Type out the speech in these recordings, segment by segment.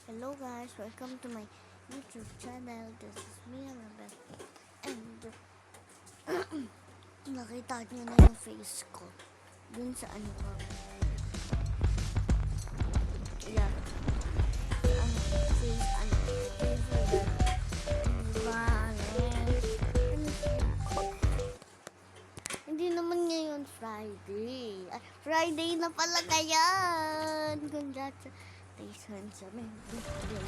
Hello guys, welcome to my YouTube channel. This is me, Annabelle. And nakita niyo na yung face ko dun sa ano ko. Yeah. Face diba, hindi naman ngayon Friday. Friday na pala kayan. Congratulations sa may birthday.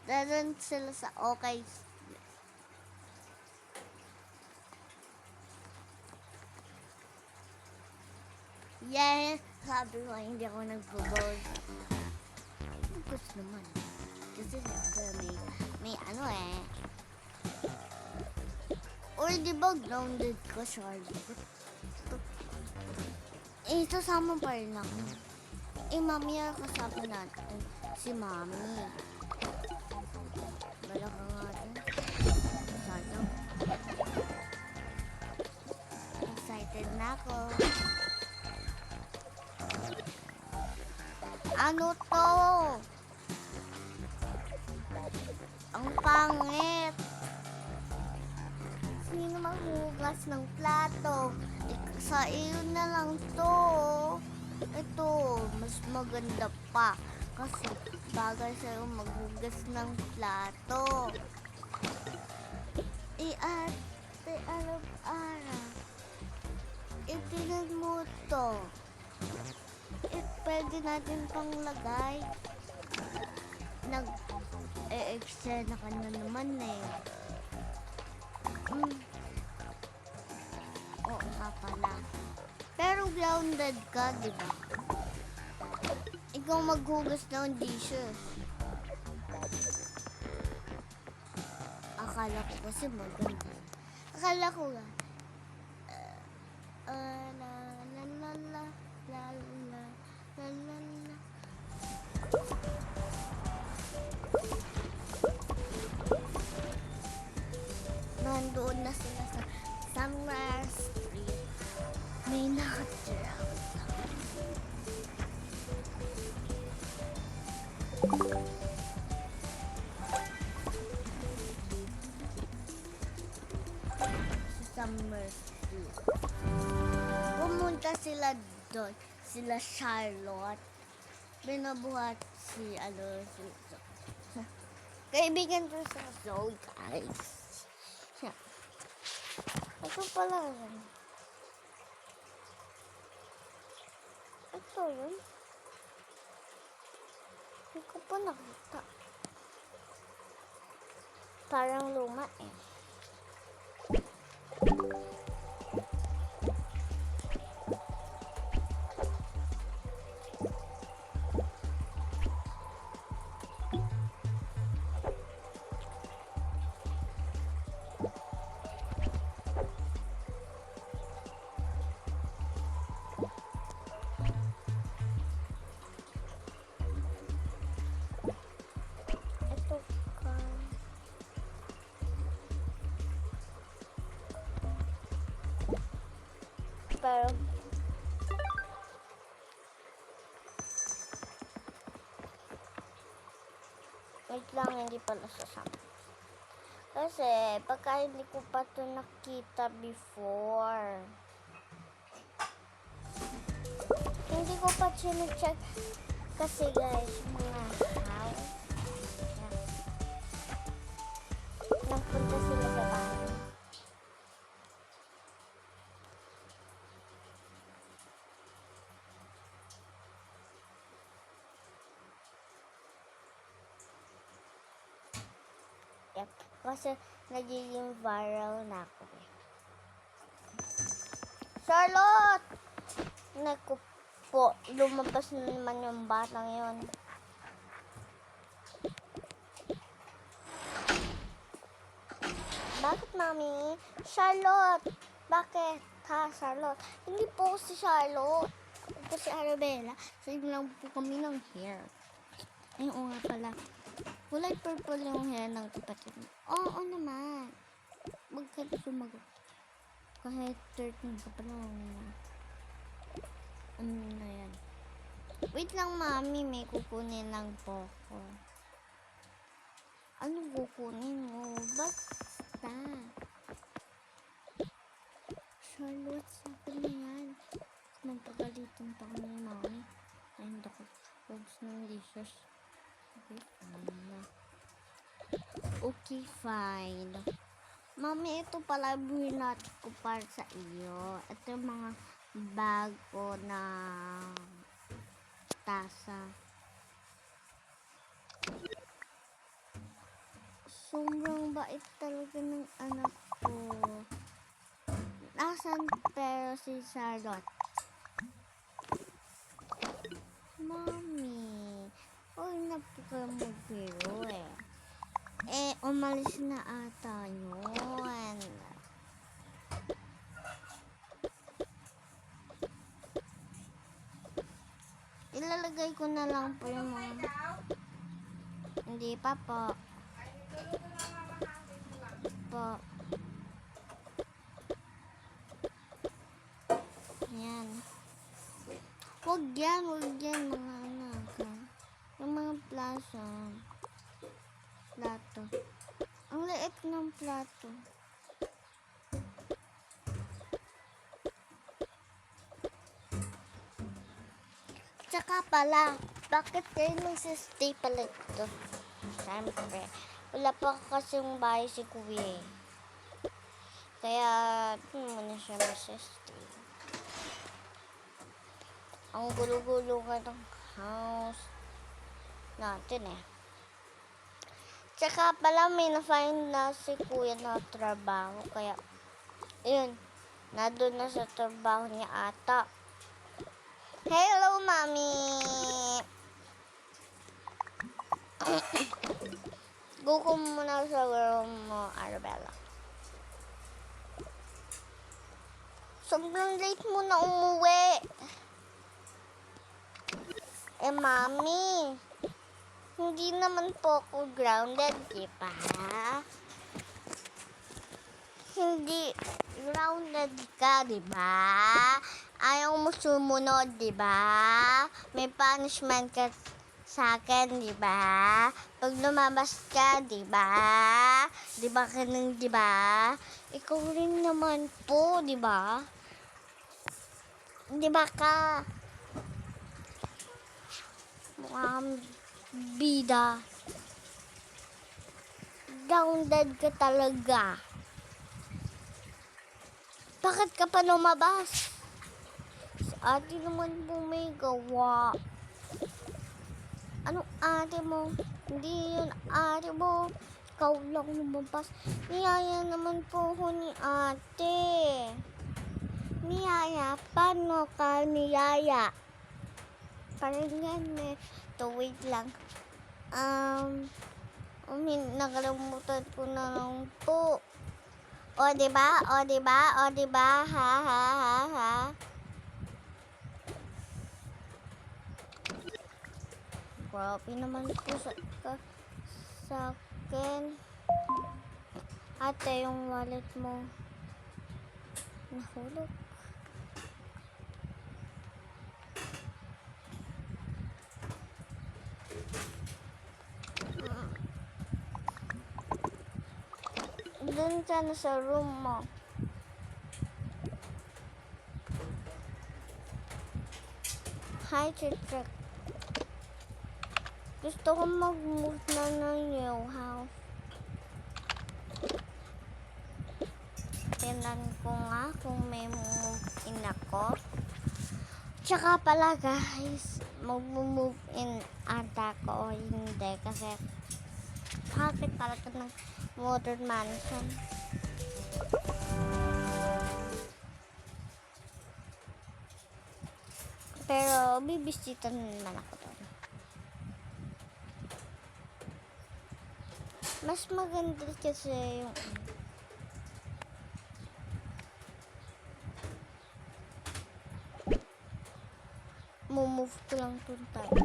Dadan sila sa okay. Yeah, sabi ko hindi ako nag-board. Gusto naman. Kasi may ano eh. Or di ba grounded ko, Charlotte? Sasama pa rin ako. Mamaya kasama natin si Mami. Bala ka nga din. Sayang. Excited na ako. Ano to? Ang pangit. Sino maghugas ng plato? Sa iyo na lang to. Ito, mas maganda pa. Kasi bagay sa'yo maghugas ng plato. Ate Arab-Ara, itinan mo to. Pwede natin pang lagay. Nag-e-extend ka na naman eh. Oo nga pala. Pero grounded ka, di ba? Ikaw maghugas ng dishes. Akala ko kasi maganda. Akala ko nga. La la la la la la la la la. Nandoon na sila sa Summer Street. May nakatira. Sa Summer Street. Pumunta sila doon. Sila Charlotte. Binabuhat si kaibigan ko sa Zoe, guys. Ito pala yun. Ito yun. Hindi ko pa nakita. Parang luma eh. Pero wait lang, hindi pala sasama. Kasi pagka hindi ko pa ito nakita before, hindi ko pa check kasi guys, mga house nagpunta sila sa bahay. Kasi nagiging viral na ako eh. Charlotte! Naku po, lumabas na naman yung batang yun. Bakit, Mami? Charlotte! Bakit? Ha, Charlotte? Hindi po si Charlotte. Ako po si Arabella. Save lang po kami ng hair. Ay, oo nga pala. Kulay purple yung hair ng kapatid mo. Oo naman. Huwag ka sumagot. Kahit 13 ka pa lang. Ano na yan? Wait lang, mami. May kukunin lang po ko. Ano kukunin mo? Basta. Charlotte, sabi na yan. Magpagalitan pa kami ni mami. Ay, hindi ako. Huwag ng dishes. Okay, fine. Okay, fine. Mami, ito pala binat ko para sa iyo. Ito yung mga bag ko na tasa. Sobrang bait talaga ng anak ko. Nasaan pero si Charlotte? Mami, huwag na po kayo magbiro eh. Umalis na ata yun. Ilalagay ko na lang po yung mga... Hindi pa po. Po. Yan. Huwag yan mga anak. Yung mga plato. Ang liit ng plato. Tsaka pala, bakit kayo nagsistay pala ito? Siyempre, wala pa kasing bahay si Kuya eh. Kaya, doon muna siya magsistay. Ang gulo-gulo ka ng house natin eh. Tsaka pala may na-find na si Kuya na trabaho. Kaya, ayun, nandun na sa trabaho niya ata. Hello, Mami! Go ko muna sa room mo, Arabella. Sobrang late mo na umuwi. Mami, hindi naman po ako grounded, di ba? Hindi grounded ka, di ba? Ayaw mo sumunod, di ba? May punishment ka sa akin, di ba? Pag lumabas ka, di ba? Di ba ka nang, di ba? Ikaw rin naman po, di ba? Di ba ka? Mukhang bida. Grounded ka talaga. Bakit ka pa lumabas? Si ate naman po may gawa. Anong ate mo? Hindi yun ate mo. Ikaw lang lumabas. Niyaya naman po ko ni ate. Niyaya? Paano ka niyaya? Parang yan eh. Wait lang. Nakalimutan ko na lang po. O, diba? O, diba? O, diba? Ha, ha, ha, ha. Grabe naman po sa akin. Ate, yung wallet mo nahulog. Doon ka na sa room mo. Hi, Chichak. Gusto ko mag-move na ng new house. Tinan ko nga kung may move in ako. Tsaka pala guys, mag-move in ata ko o hindi. Kasi bakit talaga ng modern mansion. Pero bibisita naman ako doon. Mas maganda kasi yung move ko lang doon tayo.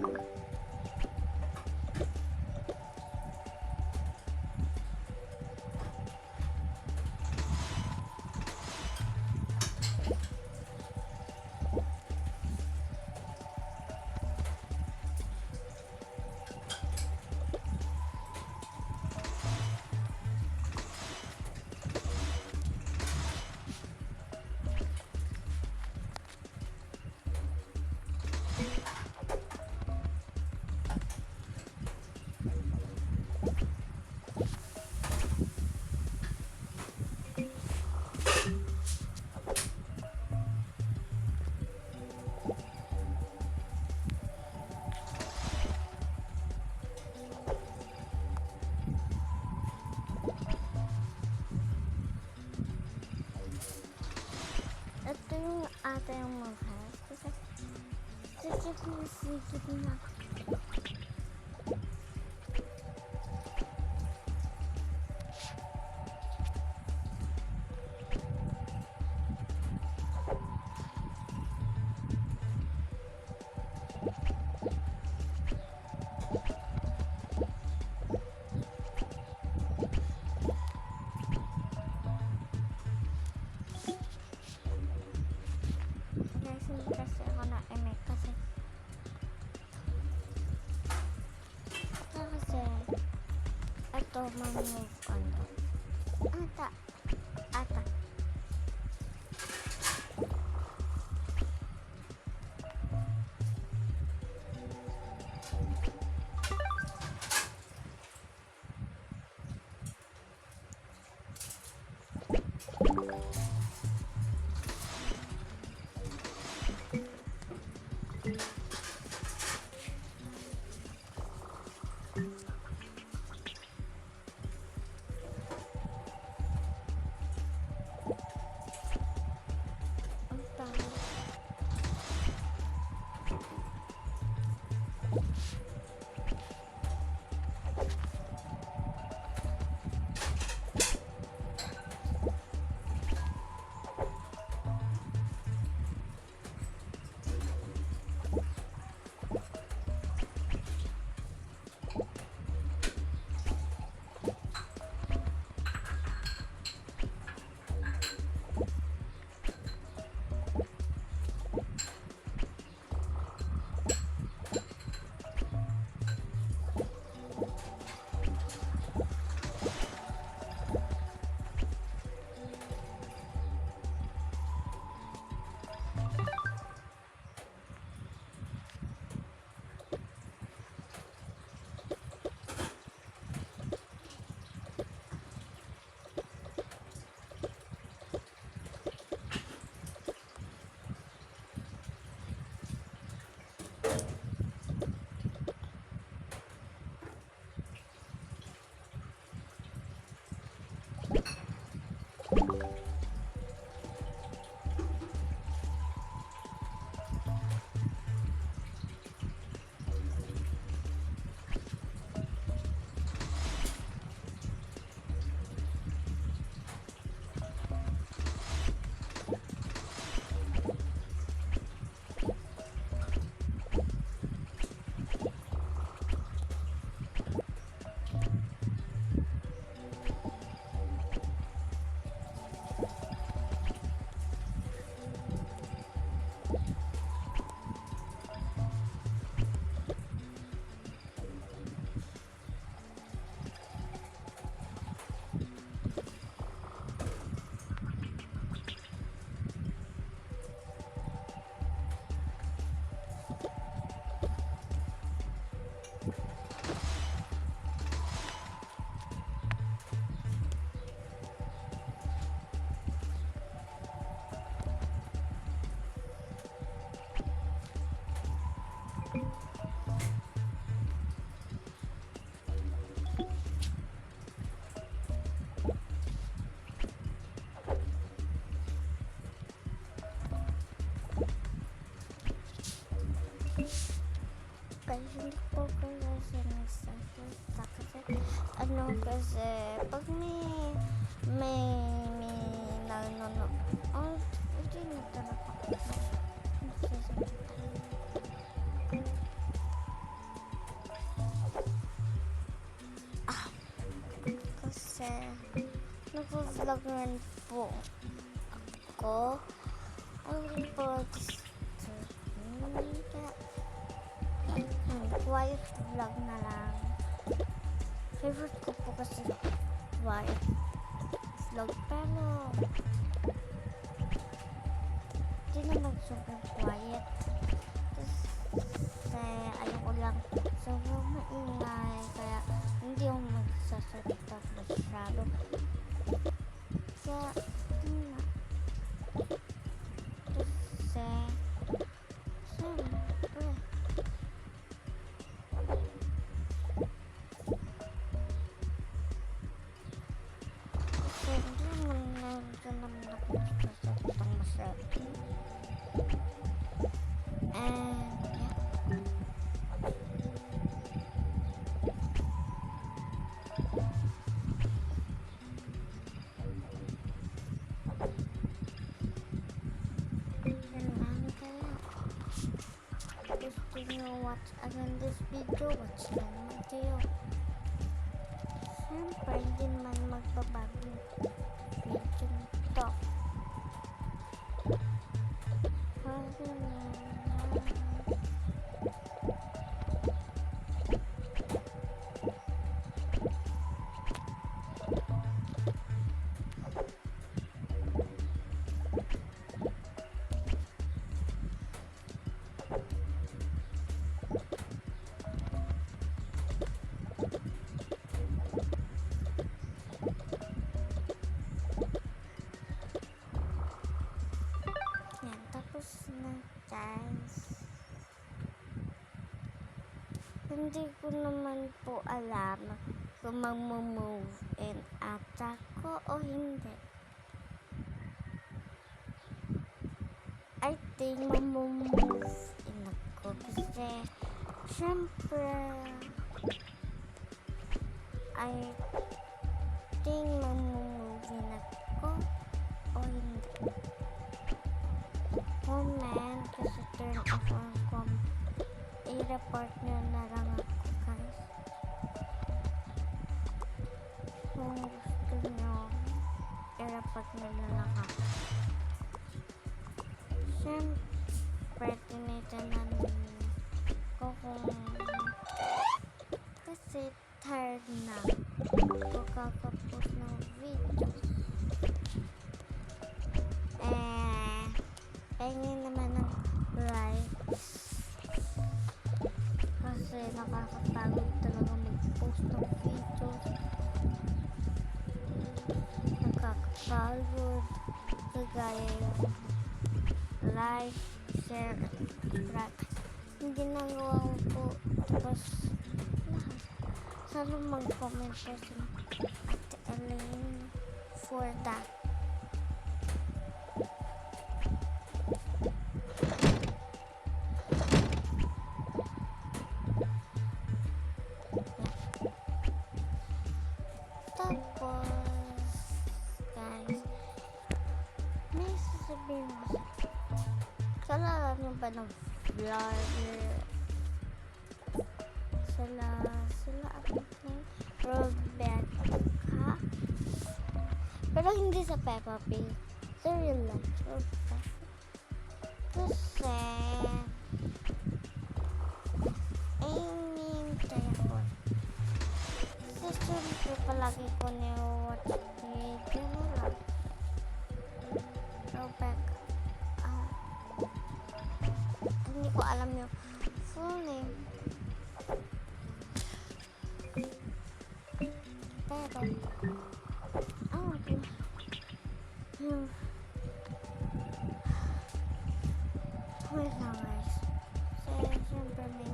ata yung mag-house. Kasi sikip na. Guys, hindi kasi ako na-emek kasi ito mag-move on to. Ata. Ang tawag. Guys, hindi po kayo sinasalita kasi pag may nanonood, hindi na talaga ako nagsasalita. Kasi nag-vlog rin po ako. Ang po quiet vlog na lang. Favorite ko po kasi quiet vlog, pero hindi naman super quiet kasi ayoko lang sobrang maingay, kaya hindi ako magsasalita masyado. Kaya yun na. Kasi siyempre hindi naman ako magsasalita masyado. And yeah. Yan lang kaya. Gusto nyo watch again this video, watch na naman kayo. Siyempre, hindi naman magbabago yung video nito. Sabi na. Yan, tapos na guys. Hindi ko naman po alam kung mag-move in attack ko o hindi. I think mag-move in ako kasi syempre I think mag-move in ako o hindi. Comment kasi turn off ang i-report nyo na lang ako guys. Kung gusto nyo, i-report nyo na lang ako. Siyempre, tinitanan ko kung kasi tired na ako kakapost ng videos. Pahingin naman ng likes kasi nakakapagod talaga mag-post ng videos. Nakakapagod kagaya yung like, share, at subscribe. Yung ginagawa ko po tapos lahat. Sana mag-comment po si Ate Elaine for that. Tapos, guys, may sasabihin ko sa nyo ba ng vlogger? Sila ano name? Rebecca. Pero hindi sa Peppa Pig. Sa real life. Rebecca. Kasi, ako. Siyempre palagi ko ni-watch video nila. Rebecca. Hindi ko alam yung full name. Pero, wait lang guys. Siyempre may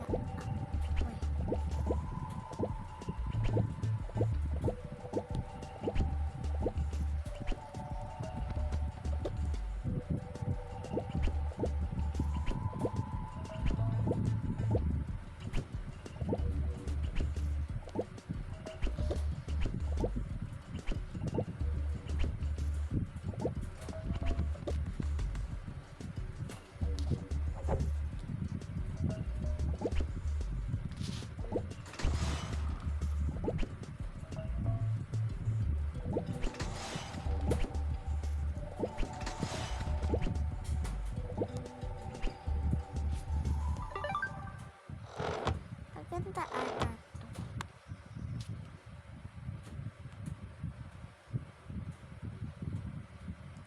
maganda ata to.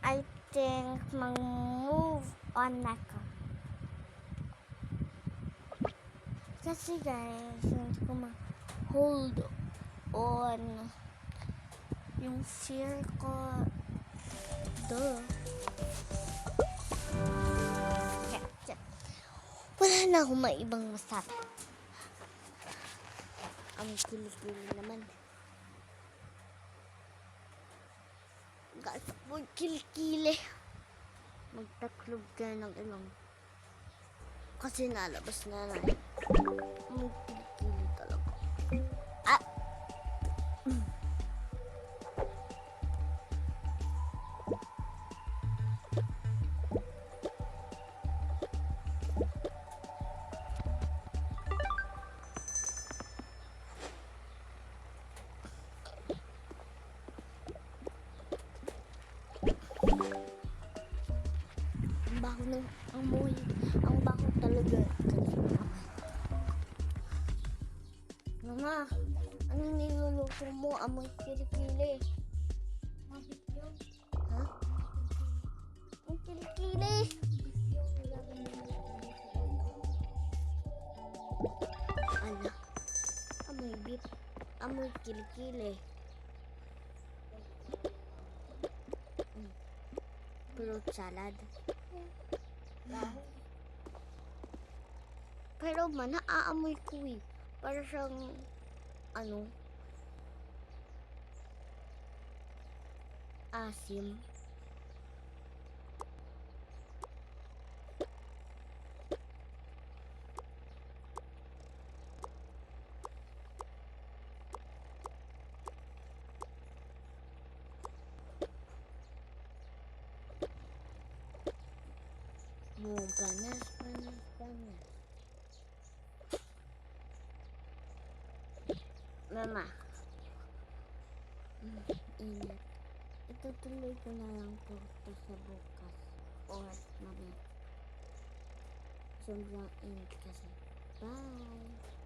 I think mag-move on ako. Kasi guys, hindi ko ma-hold on yung fear ko. Wala na akong maibang masabi. Ang kilikili naman. Guys, ako kilikili. Magtaklog kayo ng ilong. Kasi nalabas na lang. Magkikili talaga. Ah! Ang baho ng amoy. Ang baho talaga. Mama, anong niluluto mo? Amoy kilikili. Ha? Ang kilikili. Ano? Amoy beef. Amoy kilikili. Fruit salad. Pero man, naaamoy ko eh. Para siyang, ano, asim. Panas, panas, panas. Mama. Init. Itutuloy ko na lang po ito sa bukas. Or mamaya. Sobrang init kasi. Bye!